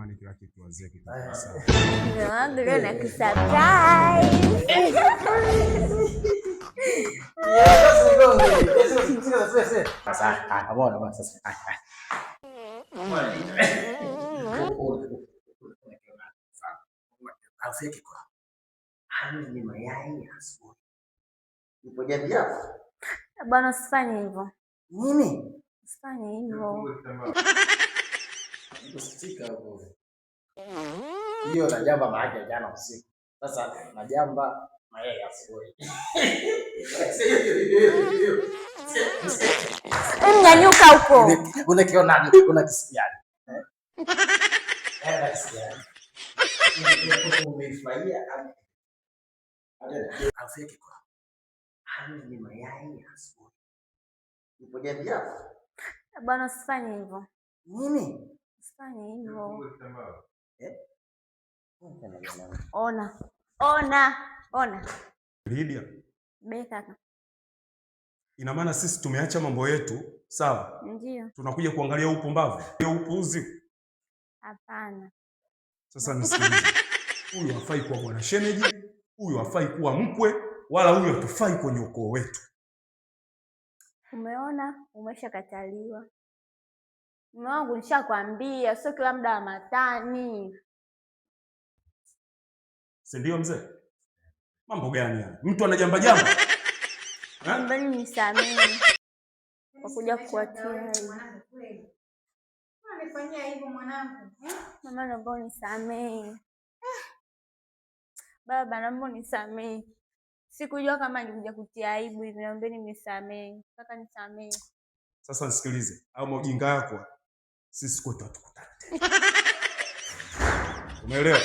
Jamani, kila kitu wazee kitakuwa sawa. Ndio wangu leo nakusurprise. Sasa bwana bwana sasa. Afike kwa. Hani ni mayai asubuhi. Ipo jadi hapa. Bwana usifanye hivyo. Nini? Usifanye hivyo. Usifika huko. Hiyo na jamba maji jana usiku. Sasa na jamba mayai asubuhi. Nyanyuka huko. Unakionaje? Unakisikiaje? Unakisikiaje? Umefurahia afike kwa. Hani ni mayai asubuhi. Ipo jadi hapa. Bwana usifanye hivyo. Nini? Usifanye hivyo. Ona. Lydia. Beka. Ina maana sisi tumeacha mambo yetu, sawa? Ndio. Tunakuja kuangalia upumbavu. Upuuzi. Hapana. Sasa nisikilize. Huyu hafai kuwa bwana shemeji, huyu hafai kuwa mkwe, wala huyu hatufai kwenye ukoo wetu. Umeona? Umeshakataliwa. Mume wangu nishakwambia, sio kila muda wa matani. Si ndio mzee? Mambo gani haya? Mtu anajamba jamba. Mbona nisamehe kwa kuja kukuatia hivi. Unanifanyia hivyo mwanangu? Mama naomba unisamehe. Baba naomba unisamehe. Sikujua kama ningekuja kutia aibu hivi, naomba nisamehe. Nataka nisamehe. Sasa nisikilize. Au maujinga yako sisi kwetu hatukutani. Umeelewa?